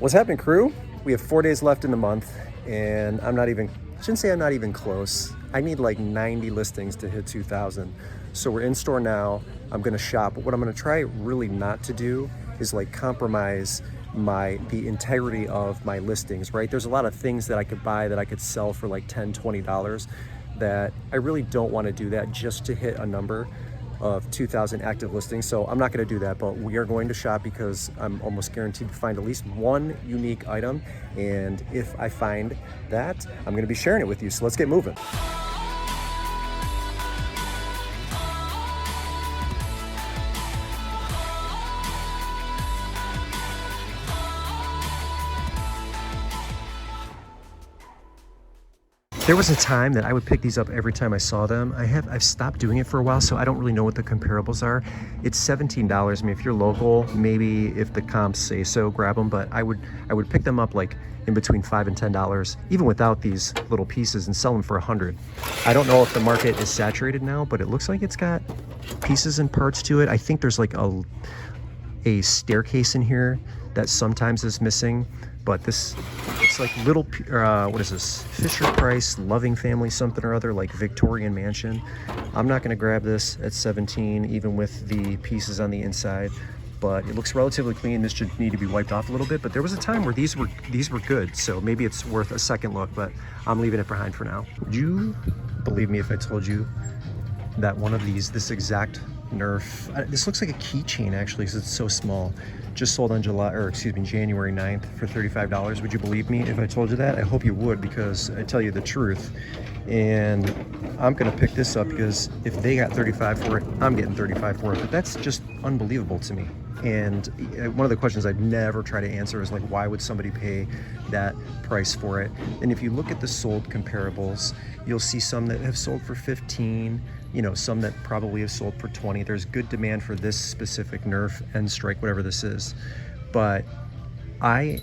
What's happening, crew? We have 4 days left in the month, and I shouldn't say I'm not even close. I need like 90 listings to hit 2,000. So we're in store now. I'm gonna shop. But what I'm gonna try really not to do is like compromise the integrity of my listings, right? There's a lot of things that I could buy that I could sell for like $10, $20 that I really don't wanna do that just to hit a number of 2,000 active listings. So I'm not going to do that, but we are going to shop because I'm almost guaranteed to find at least one unique item. And if I find that, I'm going to be sharing it with you. So let's get moving. There was a time that I would pick these up every time I saw them. I've stopped doing it for a while, so I don't really know what the comparables are. It's $17. I mean, if you're local, maybe if the comps say so, grab them. But I would pick them up like in between $5 and $10, even without these little pieces, and sell them for $100. I don't know if the market is saturated now, but it looks like it's got pieces and parts to it. I think there's like a staircase in here that sometimes is missing, but it's like little, what is this? Fisher Price, Loving Family, something or other, like Victorian Mansion. I'm not gonna grab this at 17, even with the pieces on the inside, but it looks relatively clean. This should need to be wiped off a little bit, but there was a time where these were good, so maybe it's worth a second look, but I'm leaving it behind for now. Would you believe me if I told you that one of these, this exact Nerf, this looks like a keychain actually because it's so small, just sold on January 9th for $35. Would you believe me if I told you that? I hope you would, because I tell you the truth. And I'm gonna pick this up because if they got 35 for it, I'm getting 35 for it. But that's just unbelievable to me. And one of the questions I'd never try to answer is like, why would somebody pay that price for it? And if you look at the sold comparables, you'll see some that have sold for 15, you know, some that probably have sold for 20. There's good demand for this specific Nerf N Strike, whatever this is. But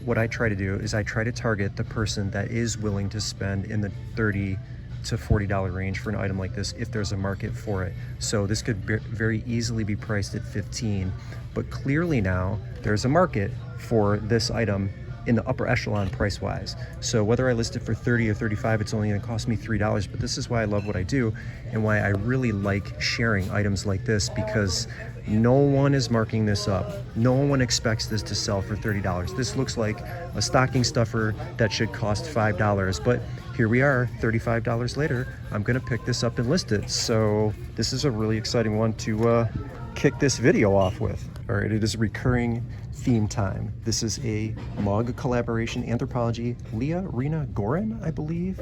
what I try to do is I try to target the person that is willing to spend in the $30 to $40 range for an item like this if there's a market for it. So this could very easily be priced at 15, but clearly now there's a market for this item in the upper echelon price-wise. So whether I list it for 30 or 35, it's only gonna cost me $3, but this is why I love what I do and why I really like sharing items like this, because no one is marking this up. No one expects this to sell for $30. This looks like a stocking stuffer that should cost $5, but here we are, $35 later, I'm gonna pick this up and list it. So this is a really exciting one to kick this video off with. All right, it is recurring theme time. This is a mug collaboration, Anthropology, Leah Rena Gorin, I believe.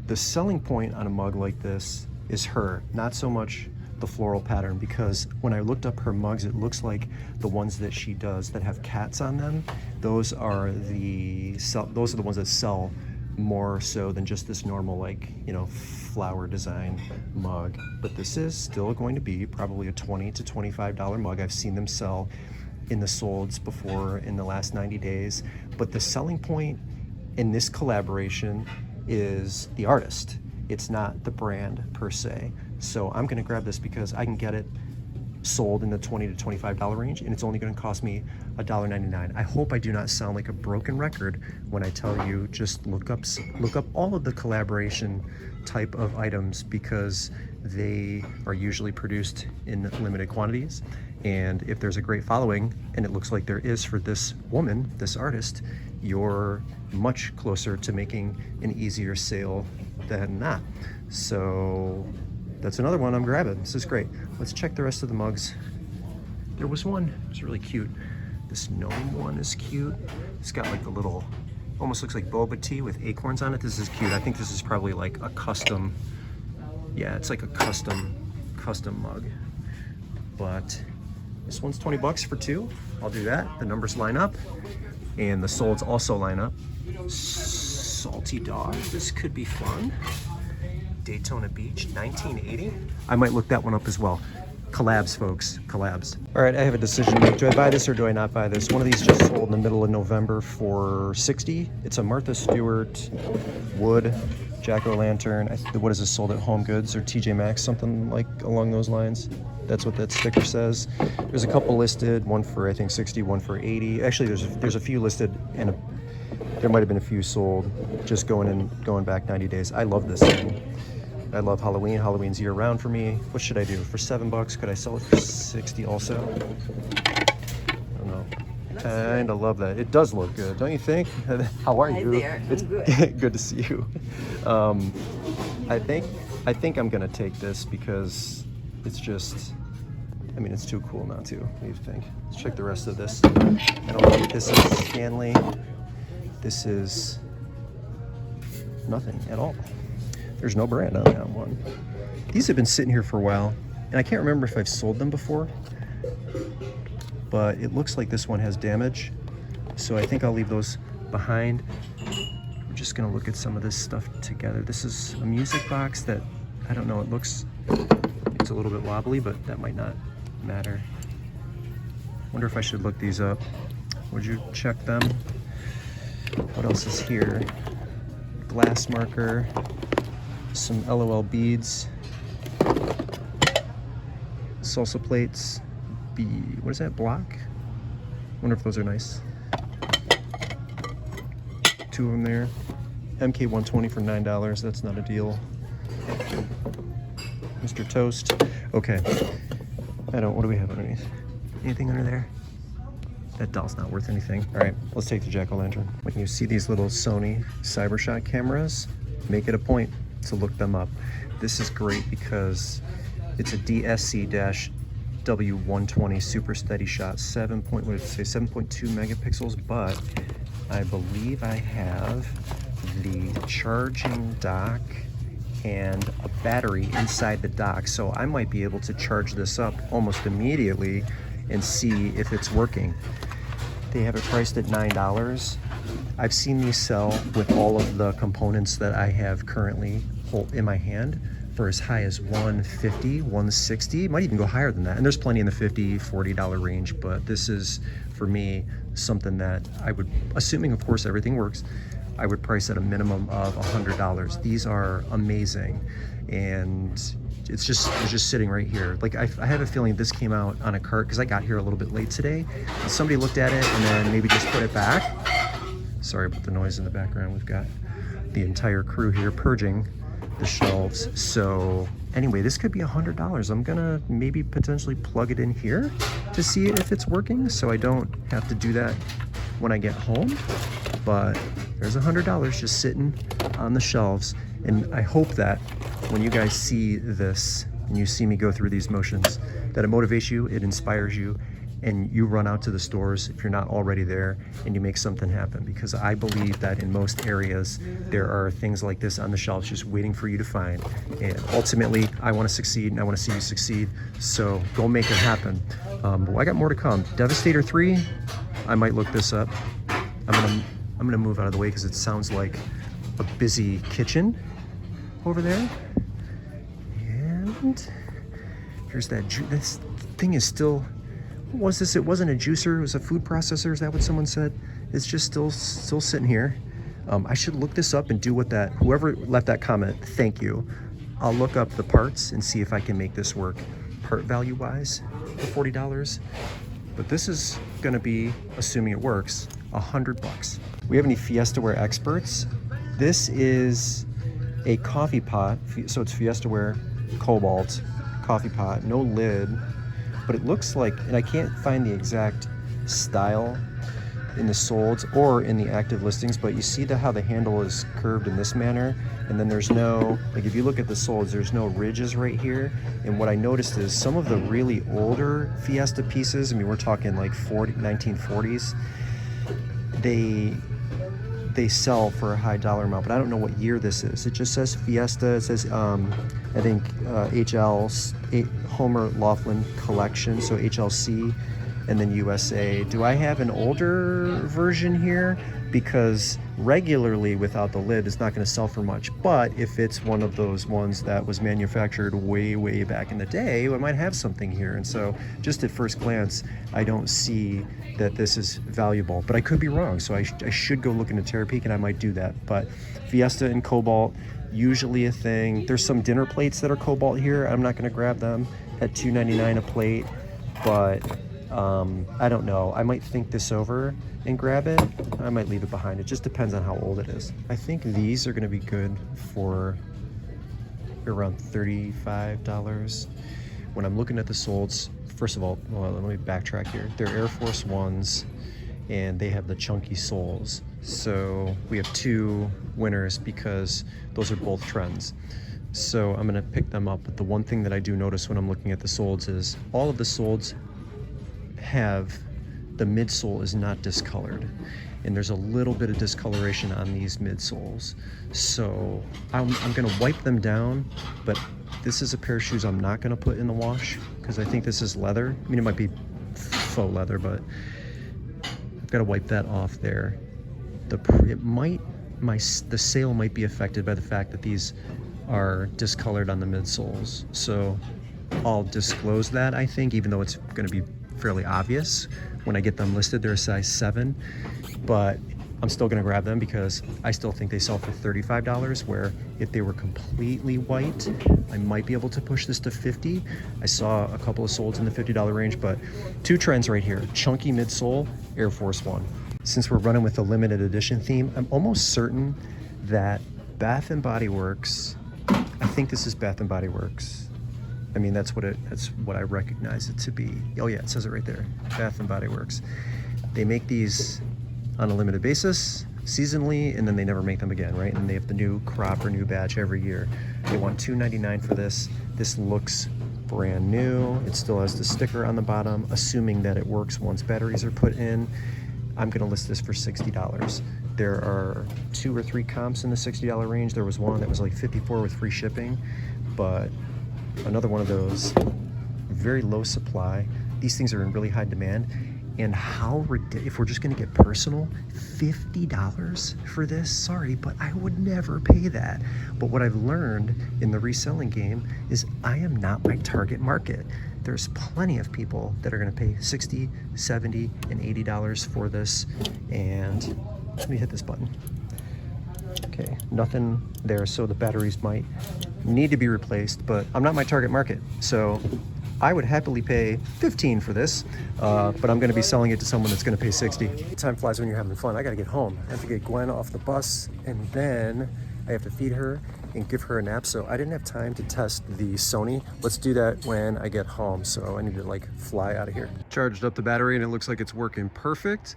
The selling point on a mug like this is her, not so much the floral pattern, because when I looked up her mugs, it looks like the ones that she does that have cats on them, those are the ones that sell more so than just this normal, like, you know, flower design mug. But this is still going to be probably a $20 to $25 mug. I've seen them sell in the solds before in the last 90 days. But the selling point in this collaboration is the artist. It's not the brand per se. So I'm gonna grab this because I can get it sold in the $20 to $25 range, and it's only going to cost me $1.99. I hope I do not sound like a broken record when I tell you just look up all of the collaboration type of items, because they are usually produced in limited quantities, and if there's a great following, and it looks like there is for this woman, this artist, you're much closer to making an easier sale than not. So that's another one I'm grabbing. This is great. Let's check the rest of the mugs. There was one, it's really cute. This gnome one is cute. It's got like the little, almost looks like boba tea with acorns on it. This is cute. I think this is probably like a custom, yeah, it's like a custom mug. But this one's 20 bucks for two. I'll do that. The numbers line up and the solds also line up. Salty dog, this could be fun. Daytona Beach, 1980. I might look that one up as well. Collabs, folks, collabs. All right, I have a decision to make. Do I buy this or do I not buy this? One of these just sold in the middle of November for $60. It's a Martha Stewart wood jack-o'-lantern. What is this, sold at Home Goods or TJ Maxx, something like along those lines? That's what that sticker says. There's a couple listed, one for I think 60, one for 80. Actually, there's a few listed and There might have been a few sold just going back 90 days. I love this thing. I love Halloween. Halloween's year round for me. What should I do? For $7, could I sell it for 60 also? I don't know. Kinda love that. It does look good, don't you think? How are you? Hi there. It's I'm good. good to see you. I think I'm gonna take this because it's just, I mean, it's too cool not to. What do you think? Let's check the rest of this. I don't know. This is Stanley. This is nothing at all. There's no brand on that one. These have been sitting here for a while, and I can't remember if I've sold them before, but it looks like this one has damage, so I think I'll leave those behind. I'm just gonna look at some of this stuff together. This is a music box that, I don't know, it's a little bit wobbly, but that might not matter. Wonder if I should look these up. Would you check them? What else is here? Glass marker, some LOL beads, salsa plates, what is that, block? Wonder if those are nice. Two of them there. MK120 for $9, that's not a deal. Mr. Toast. Okay. What do we have underneath? Anything under there? That doll's not worth anything. All right, let's take the jack-o'-lantern. When you see these little Sony CyberShot cameras, make it a point to look them up. This is great because it's a DSC-W120 super steady shot, 7.2 megapixels, but I believe I have the charging dock and a battery inside the dock, so I might be able to charge this up almost immediately and see if it's working. They have it priced at $9. I've seen these sell with all of the components that I have currently in my hand for as high as $150, $160, might even go higher than that. And there's plenty in the $50, $40 range, but this is, for me, something that I would, assuming of course everything works, I would price at a minimum of $100. These are amazing, and it's just sitting right here. Like I have a feeling this came out on a cart because I got here a little bit late today. And somebody looked at it and then maybe just put it back. Sorry about the noise in the background. We've got the entire crew here purging the shelves. So anyway, this could be $100. I'm gonna maybe potentially plug it in here to see if it's working, so I don't have to do that when I get home. But there's $100 just sitting on the shelves, and I hope that when you guys see this and you see me go through these motions, that it motivates you, it inspires you, and you run out to the stores if you're not already there and you make something happen, because I believe that in most areas there are things like this on the shelves just waiting for you to find. And ultimately I want to succeed and I want to see you succeed, so go make it happen. But I got more to come. Devastator 3, I might look this up. I'm gonna move out of the way because it sounds like a busy kitchen over there. And here's that this thing is still, what was this? It wasn't a juicer, it was a food processor. Is that what someone said? It's just still sitting here. I should look this up and do what whoever left that comment, thank you. I'll look up the parts and see if I can make this work part value wise for $40. But this is gonna be, assuming it works, $100. We have any Fiestaware experts? This is a coffee pot, so it's Fiestaware Cobalt coffee pot, no lid, but it looks like, and I can't find the exact style in the solds or in the active listings, but you see how the handle is curved in this manner, and then there's no, like if you look at the solds, there's no ridges right here. And what I noticed is some of the really older Fiesta pieces, I mean we're talking like 1940s, they sell for a high dollar amount, but I don't know what year this is. It just says Fiesta. It says I think Homer Laughlin Collection, so HLC, and then USA. Do I have an older version here? Because regularly without the lid it's not going to sell for much, but if it's one of those ones that was manufactured way back in the day, I might have something here. And so just at first glance I don't see that this is valuable, but I could be wrong, so I should go look into Terapeak, and I might do that. But Fiesta and Cobalt, usually a thing. There's some dinner plates that are Cobalt here. I'm not going to grab them at $2.99 a plate, but I don't know. I might think this over and grab it. I might leave it behind. It just depends on how old it is. I think these are going to be good for around $35. When I'm looking at the solds, first of all, well, let me backtrack here. They're Air Force Ones, and they have the chunky soles. So we have two winners because those are both trends. So I'm gonna pick them up. But the one thing that I do notice when I'm looking at the solds is all of the solds have, the midsole is not discolored. And there's a little bit of discoloration on these midsoles. So I'm gonna wipe them down, but this is a pair of shoes I'm not gonna put in the wash because I think this is leather. I mean, it might be faux leather, but I've gotta wipe that off there. The sale might be affected by the fact that these are discolored on the midsoles. So I'll disclose that, I think, even though it's gonna be fairly obvious when I get them listed. They're a size 7, but I'm still gonna grab them because I still think they sell for $35, where if they were completely white, I might be able to push this to $50. I saw a couple of solds in the $50 range, but two trends right here: chunky midsole, Air Force One. Since we're running with the limited edition theme, I'm almost certain that Bath & Body Works, I think this is Bath & Body Works. I mean, that's what I recognize it to be. Oh yeah, it says it right there, Bath & Body Works. They make these on a limited basis, seasonally, and then they never make them again, right? And they have the new crop or new batch every year. They want $2.99 for this. This looks brand new. It still has the sticker on the bottom, assuming that it works once batteries are put in. I'm gonna list this for $60. There are 2 or 3 comps in the $60 range. There was one that was like $54 with free shipping, but another one of those, very low supply. These things are in really high demand. And how ridiculous, if we're just gonna get personal, $50 for this? Sorry, but I would never pay that. But what I've learned in the reselling game is I am not my target market. There's plenty of people that are gonna pay $60, $70, and $80 for this. And let me hit this button. Okay, nothing there, so the batteries might need to be replaced, but I'm not my target market. So I would happily pay $15 for this, but I'm gonna be selling it to someone that's gonna pay $60. Time flies when you're having fun. I gotta get home. I have to get Gwen off the bus, and then I have to feed her and give her a nap. So I didn't have time to test the Sony. Let's do that when I get home. So I need to like fly out of here. Charged up the battery and it looks like it's working perfect.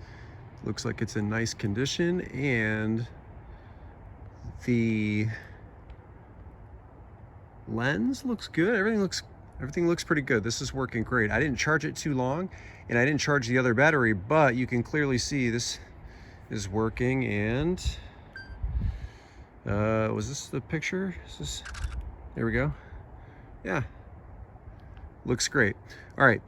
Looks like it's in nice condition, and the lens looks good. Everything looks pretty good. This is working great. I didn't charge it too long, and I didn't charge the other battery, but you can clearly see this is working. And was this the picture? There we go. Yeah, looks great. All right,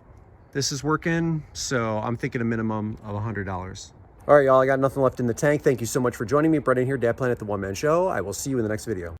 this is working, so I'm thinking a minimum of $100. All right, y'all, I got nothing left in the tank. Thank you so much for joining me. Brendan here, Dad Planet, the One Man Show. I will see you in the next video.